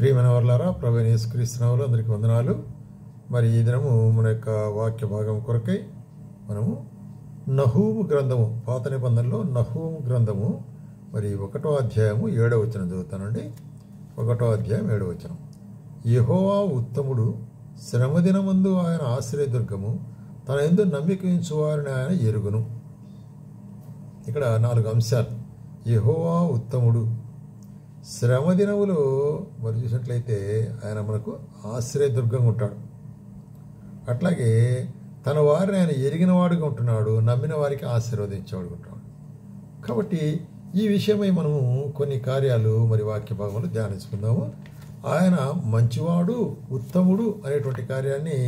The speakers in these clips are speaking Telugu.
ప్రియమైన వారలారా, ప్రభువైన యేసుక్రీస్తు నామములో అందరికీ వందనాలు. మరి ఈ దినము మన యొక్క వాక్య భాగం కొరకై మనము నహూము గ్రంథము, పాత నిబంధనలో నహూము గ్రంథము మరి 1వ అధ్యాయము 7వ వచనం చదువుతానండి. 1వ అధ్యాయం 7వ వచనం. యెహోవా ఉత్తముడు, శ్రమదినమందు ఆయన ఆశ్రయదుర్గము, తన యందు నమ్మిక ఉంచువారిని ఆయన ఎరుగును. ఇక్కడ 4 అంశాలు. యెహోవా ఉత్తముడు, శ్రమదినములో మరి చూసినట్లయితే ఆయన మనకు ఆశ్రయదుర్గంగా ఉంటాడు. అట్లాగే తన వారిని ఆయన ఎరిగినవాడుగా ఉంటున్నాడు, నమ్మిన వారికి ఆశీర్వదించేవాడుగా ఉంటున్నాడు. కాబట్టి ఈ విషయమై మనము కొన్ని కార్యాలు మరి వాక్య భాగంలో ధ్యానించుకుందాము. ఆయన మంచివాడు, ఉత్తముడు అనేటువంటి కార్యాన్ని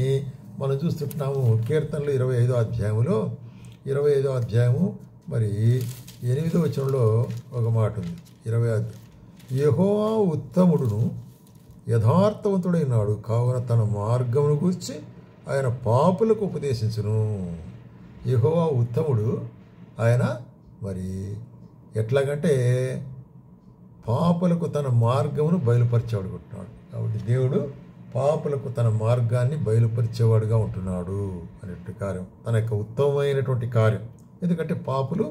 మనం చూస్తుంటున్నాము. కీర్తనలు 25వ అధ్యాయంలో 25వ అధ్యాయము మరి 8వ వచనంలో ఒక మాట ఉంది. 25 యెహోవా ఉత్తముడును యథార్థవంతుడైనాడు, కావున తన మార్గమును గూర్చి ఆయన పాపులకు ఉపదేశించును. యెహోవా ఉత్తముడు, ఆయన మరి ఎట్లాగంటే పాపులకు తన మార్గమును బయలుపరిచేవాడుకుంటున్నాడు. కాబట్టి దేవుడు పాపులకు తన మార్గాన్ని బయలుపరిచేవాడుగా ఉంటున్నాడు అనేటువంటి కార్యం, తన యొక్క ఉత్తమమైనటువంటి కార్యం. ఎందుకంటే పాపులు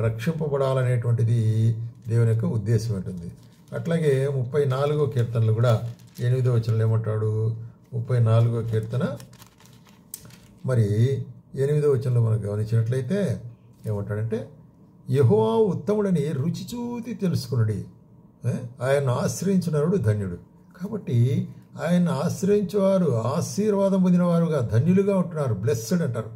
రక్షింపబడాలనేటువంటిది దేవుని యొక్క ఉద్దేశం ఉంటుంది. అట్లాగే 34వ కీర్తనలు కూడా 8వ వచనంలో ఏమంటాడు? 34వ కీర్తన మరి 8వ వచనంలో మనం గమనించినట్లయితే ఏమంటాడంటే, యెహోవా ఉత్తముడని రుచి చూసి తెలుసుకునుడి, ఆయన ఆశ్రయించినవాడు ధన్యుడు. కాబట్టి ఆయన ఆశ్రయించేవారు ఆశీర్వాదం పొందినవారుగా, ధన్యులుగా ఉంటున్నారు. బ్లెస్డ్ అంటారు.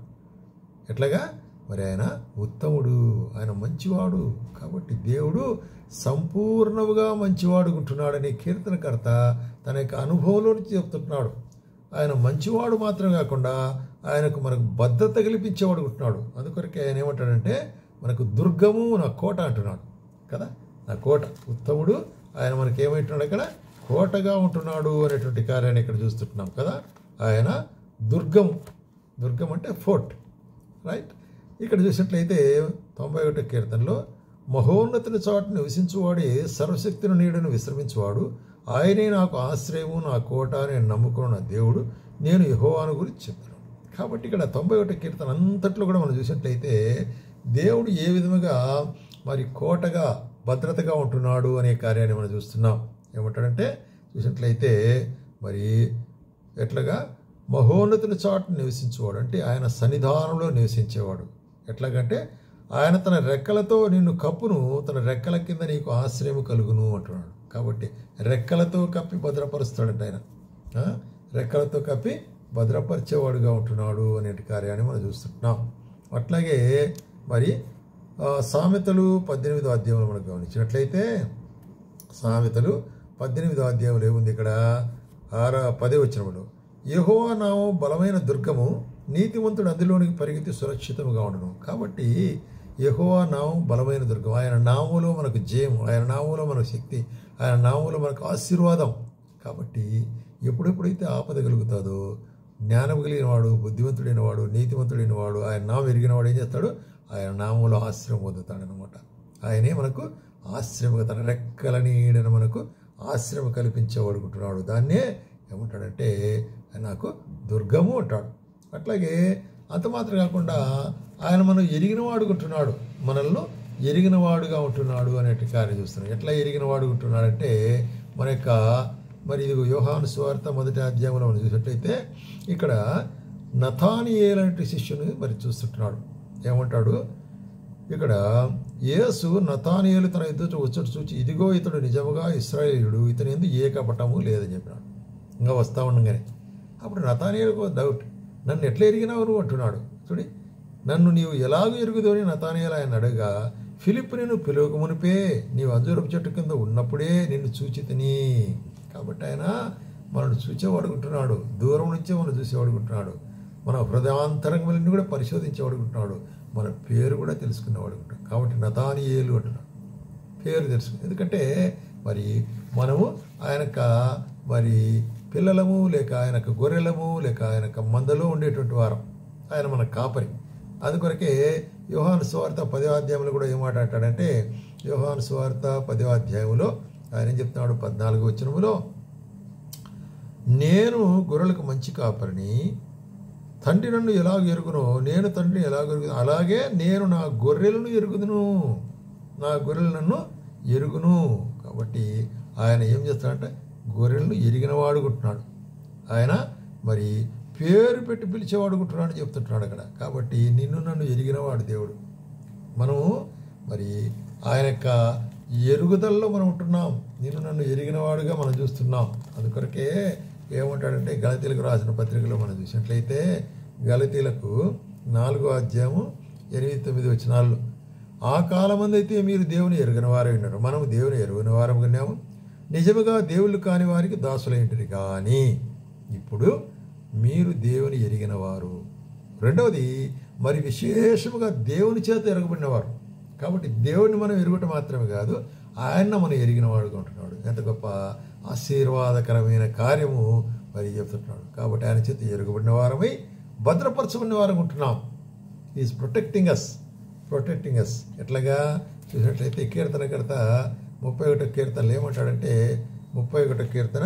ఎట్లాగా? మరి ఆయన ఉత్తముడు, ఆయన మంచివాడు. కాబట్టి దేవుడు సంపూర్ణముగా మంచివాడుకుంటున్నాడని కీర్తనకర్త తన యొక్క అనుభవంలో నుంచి చెప్తున్నాడు. ఆయన మంచివాడు మాత్రం కాకుండా ఆయనకు మనకు భద్రత కల్పించేవాడుకుంటున్నాడు. అందుకొరకే ఆయన ఏమంటాడంటే, మనకు దుర్గము, నా కోట అంటున్నాడు కదా. నా కోట, ఉత్తముడు, ఆయన మనకి ఏమంటున్నాడు? అక్కడ కోటగా ఉంటున్నాడు అనేటువంటి కార్యాన్ని ఇక్కడ చూస్తుంటున్నాం కదా. ఆయన దుర్గము, దుర్గం అంటే ఫోర్ట్, రైట్. ఇక్కడ చూసినట్లయితే 91వ కీర్తనలో, మహోన్నతుని చాటు నివసించువాడే సర్వశక్తిని నీడను విశ్రమించువాడు, ఆయనే నాకు ఆశ్రయము, నా కోట, నేను నమ్ముకున్న దేవుడు, నేను యెహోవాను గురించి చెప్తాను. కాబట్టి ఇక్కడ 91వ కీర్తన అంతట్లో కూడా మనం చూసినట్లయితే దేవుడు ఏ విధముగా మరి కోటగా, భద్రతగా ఉంటున్నాడు అనే కార్యాన్ని మనం చూస్తున్నాం. ఏమంటాడంటే చూసినట్లయితే మరి ఎట్లాగా మహోన్నతుని చాటు నివసించేవాడు అంటే ఆయన సన్నిధానంలో నివసించేవాడు. ఎట్లాగంటే ఆయన తన రెక్కలతో నిన్ను కప్పును, తన రెక్కల కింద నీకు ఆశ్రయము కలుగును అంటున్నాడు. కాబట్టి రెక్కలతో కప్పి భద్రపరుస్తాడంట ఆయన. రెక్కలతో కప్పి భద్రపరిచేవాడుగా ఉంటున్నాడు అనే కార్యాన్ని మనం చూస్తున్నాం. అట్లాగే మరి సామెతలు 18వ అధ్యాయంలో మనం గమనించినట్లయితే, సామెతలు 18వ అధ్యాయంలో ఏముంది? ఇక్కడ 10వ వచనంలో, యెహోవా నామము బలమైన దుర్గము, నీతిమంతుడు అందులోనికి పరిగెత్తి సురక్షితముగా ఉండను. కాబట్టి యెహోవా నామం బలమైన దుర్గం. ఆయన నామంలో మనకు జయము, ఆయన నామంలో మనకు శక్తి, ఆయన నామంలో మనకు ఆశీర్వాదం. కాబట్టి ఎప్పుడెప్పుడైతే ఆపద కలుగుతాదో, జ్ఞానం కలిగిన వాడు, బుద్ధివంతుడైన వాడు, నీతివంతుడైన వాడు, ఆయన నామం ఎరిగిన వాడు ఏం చేస్తాడు? ఆయన నామంలో ఆశ్రయం పొందుతాడనమాట. ఆయనే మనకు ఆశ్రయం, తన రెక్కల నీడను మనకు ఆశ్రయం కల్పించేవాడుకుంటున్నాడు. దాన్నే ఏమంటాడంటే నాకు దుర్గము అంటాడు. అట్లాగే అంత మాత్రం కాకుండా ఆయన మనం ఎరిగిన వాడుకుంటున్నాడు, మనల్ని ఎరిగిన వాడుగా ఉంటున్నాడు అనే కార్యం చూస్తున్నాడు. ఎట్లా ఎరిగిన వాడుకుంటున్నాడంటే మన యొక్క మరి ఇది యోహాను సువార్త 1వ అధ్యాయంలో మనం చూసినట్లయితే ఇక్కడ నతానియేలు అనే శిష్యుని మరి చూస్తుంటున్నాడు. ఏమంటాడు ఇక్కడ? యేసు నతానియేలు తన ఎదుట వచ్చి చూచి, ఇదిగో ఇతడు నిజముగా ఇశ్రాయేలుడు, ఇతని యందు ఏ కపటము లేదని చెప్పినాడు. ఇంకా వస్తా ఉండగానే అప్పుడు నతానియేలుకు డౌట్, నన్ను ఎట్లా ఎరిగినావు నువ్వు అంటున్నాడు. చూడి, నన్ను నీవు ఎలాగో ఎరుగుదో అని నతానియేలు ఆయన అడగా, ఫిలిప్పు నిన్ను పిలువక మునిపే నీవు అంజూరపు చెట్టు కింద ఉన్నప్పుడే నిన్ను చూచితిని. కాబట్టి ఆయన మనల్ని చూచేవాడుకుంటున్నాడు, దూరం నుంచే మనం చూసేవాడుకుంటున్నాడు, మన హృదయాంతరంగములను కూడా పరిశోధించేవాడుకుంటున్నాడు, మన పేరు కూడా తెలుసుకునేవాడుకుంటాడు. కాబట్టి నతానియేలు అంటున్నాడు, పేరు తెలుసుకుని. ఎందుకంటే మరి మనము ఆయనక మరి పిల్లలము, లేక ఆయనకు గొర్రెలము, లేక ఆయనకు మందలో ఉండేటువంటి వారం, ఆయన మన కాపరి. అందుకొరకే యోహాను సువార్త 10వ అధ్యాయంలో కూడా ఏం మాట్లాడతాడంటే, యోహాను సువార్త 10వ అధ్యాయంలో ఆయన ఏం చెప్తున్నాడు? 14వ వచనములో నేను గొర్రెలకు మంచి కాపరిని, తండ్రి నన్ను ఎలాగ ఎరుగునో నేను తండ్రిని ఎలాగ ఎరుగును, అలాగే నేను నా గొర్రెలను ఎరుగుదును, నా గొర్రెలు నన్ను ఎరుగును. కాబట్టి ఆయన ఏం చేస్తాడంటే గొర్రెలను ఎరిగిన వాడుకుంటున్నాడు. ఆయన మరి పేరు పెట్టి పిలిచేవాడుకుంటున్నాడు చెప్తుంటున్నాడు అక్కడ. కాబట్టి నిన్ను నన్ను ఎరిగినవాడు దేవుడు. మనము మరి ఆయన యొక్క ఎరుగుదలలో మనం ఉంటున్నాం. నిన్ను నన్ను ఎరిగినవాడుగా మనం చూస్తున్నాం. అందుకొరకే ఏమంటాడంటే గలతీలకు రాసిన పత్రికలో మనం చూసినట్లయితే గలతీలకు 4వ అధ్యాయము 8-9 వచనాల్లో, ఆ కాలమందు అయితే మీరు దేవుని ఎరుగని వారే ఉన్నారు, మనము దేవుని ఎరుగని వారం కన్నాము, నిజముగా దేవుళ్ళు కాని వారికి దాసులైంటిరి, కానీ ఇప్పుడు మీరు దేవుని ఎరిగిన వారు. రెండవది మరి విశేషముగా దేవుని చేత ఎరగబడినవారు. కాబట్టి దేవుడిని మనం ఎరుగుట మాత్రమే కాదు, ఆయన మనం ఎరిగిన వాడుగా ఉంటున్నాడు. ఎంత గొప్ప ఆశీర్వాదకరమైన కార్యము మరి చెప్తుంటున్నాడు. కాబట్టి ఆయన చేత ఎరగబడిన వారమై భద్రపరచబడిన వారం ఉంటున్నాం. Is protecting us. ఎట్లాగా చూసినట్లయితే కీర్తనకర్త 31వ కీర్తనలు ఏమంటాడంటే 31వ కీర్తన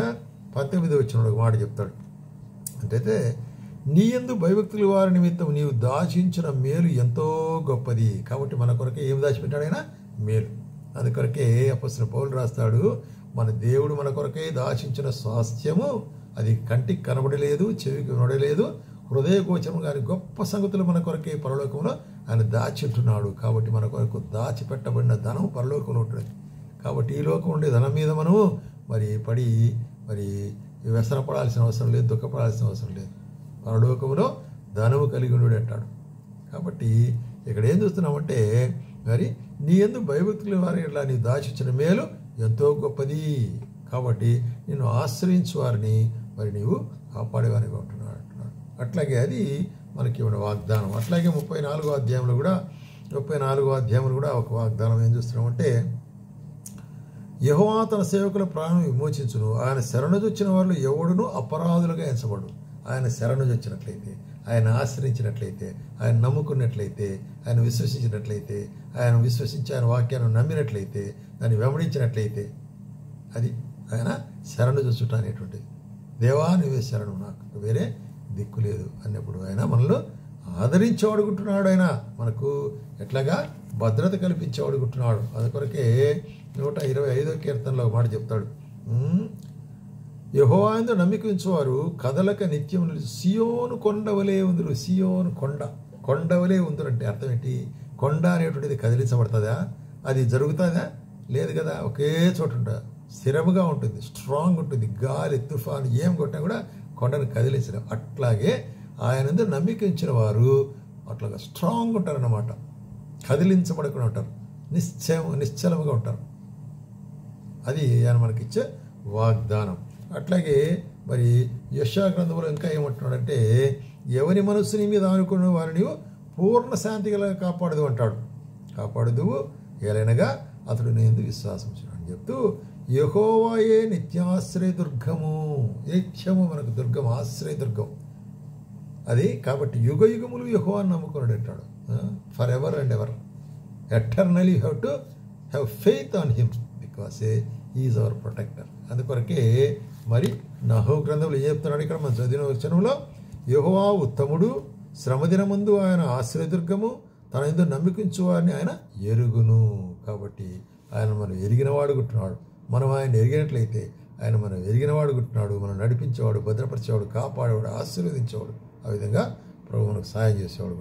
19 వచ్చిన ఒక మాట చెప్తాడు. అంటే నీ యందు భయభక్తుల వారి నిమిత్తం నీవు దాచించిన మేలు ఎంతో గొప్పది. కాబట్టి మన కొరకే ఏం దాచిపెట్టాడు ఆయన? మేలు. అందుకొరకే అపొస్తలుడు పౌలు రాస్తాడు, మన దేవుడు మన కొరకే దాచించిన స్వాస్థ్యము అది కంటికి కనబడలేదు, చెవికి వినడలేదు, హృదయ గోచరం గారి గొప్ప సంగతులు మన కొరకే పరలోకంలో ఆయన దాచింటున్నాడు. కాబట్టి మన కొరకు దాచిపెట్టబడిన ధనం పరలోకంలో ఉంటుంది. కాబట్టి ఈ లోకం ఉండే ధనం మీద మనము పడి వ్యసనపడాల్సిన అవసరం లేదు, దుఃఖపడాల్సిన అవసరం లేదు. పరలోకంలో ధనము కలిగి ఉండు అంటాడు. కాబట్టి ఇక్కడ ఏం చూస్తున్నామంటే మరి నీ యందు భయభక్తుల వారి ఇట్లా నీ దాచించిన మేలు ఎంతో గొప్పది. కాబట్టి నిన్ను ఆశ్రయించు వారిని మరి నీవు కాపాడేవారిగా ఉంటున్నాడు అంటున్నాడు. అట్లాగే అది మనకి ఉన్న వాగ్దానం. అట్లాగే 34వ అధ్యాయంలో కూడా ఒక వాగ్దానం ఏం చూస్తున్నామంటే, యెహోవా తన సేవకుల ప్రాణం విమోచించును, ఆయన శరణుజొచ్చిన వాళ్ళు ఎవడునూ అపరాధులుగా ఎంచబడు. ఆయన శరణుజొచ్చినట్లయితే, ఆయన ఆశ్రయించినట్లయితే, ఆయన నమ్ముకున్నట్లయితే, ఆయన విశ్వసించినట్లయితే, ఆయన విశ్వసించి ఆయన వాక్యాన్ని నమ్మినట్లయితే, దాన్ని వెంబడించినట్లయితే, అది ఆయన శరణుజొచ్చుట అనేటువంటిది. దేవా నువ్వే శరణు, నాకు వేరే దిక్కు లేదు అన్నప్పుడు ఆయన మనలో ఆదరించేవాడుకుంటున్నాడు. ఆయన మనకు ఎట్లాగా భద్రత కల్పించేవాడుకుంటున్నాడు. అందుకొరకే 125వ కీర్తనలో మాట చెప్తాడు, యెహోవా యందు నమ్మిక ఉంచువారు కదలక నిత్యం సియోను కొండవలే ఉందురు. సియోను కొండవలే ఉందురు అంటే అర్థం ఏంటి? కొండ అనేటువంటిది కదిలించబడుతుందా? అది జరుగుతుందా? లేదు కదా. ఒకే చోట ఉంటుంది, స్థిరముగా ఉంటుంది, స్ట్రాంగ్ ఉంటుంది. గాలి తుఫాను ఏం కొట్టినా కూడా కొండను కదిలించడం. అట్లాగే ఆయన నమ్మిక ఉంచిన వారు అట్లాగా స్ట్రాంగ్ ఉంటారన్నమాట, కదిలించబడకుండా ఉంటారు, నిశ్చలముగా ఉంటారు. అది ఆయన మనకిచ్చే వాగ్దానం. అట్లాగే మరి యెషయా గ్రంథంలో ఇంకా ఏమంటున్నాడంటే, ఎవరి మనస్సుని మీద ఆనుకున్న వారిని పూర్ణ శాంతి గల కాపాడదు అంటాడు. కాపాడదువు ఏలైనగా అతడు నేను విశ్వాసం అని చెప్తూ, యెహోవాయే నిత్యాశ్రయ దుర్గము. నిత్యము మనకు దుర్గం, ఆశ్రయ దుర్గం అది. కాబట్టి యుగ యుగములు యెహోవాను నమ్ముకున్నాడు అంటాడు. For ever and ever eternally have to have faith on him because is our protector. అందుకొరకే మరి నహూ గ్రంథంలో ఏం చెప్తున్నాడు ఇక్కడ మనం చదివిన వచనంలో, యెహోవా ఉత్తముడు, శ్రమదినమందు ఆయన ఆశ్రయదుర్గము, తన యందు నమ్మికించు వారిని ఆయన ఎరుగును. కాబట్టి ఆయన మనం ఎరిగిన వాడుకుంటున్నాడు. మనం ఆయన ఎరిగినట్లయితే ఆయన మనం ఎరిగిన వాడుకుంటున్నాడు. మనం నడిపించేవాడు, భద్రపరిచేవాడు, కాపాడేవాడు, ఆశీర్వదించేవాడు. ఆ విధంగా ప్రభు మనకు సహాయం చేసేవాడు.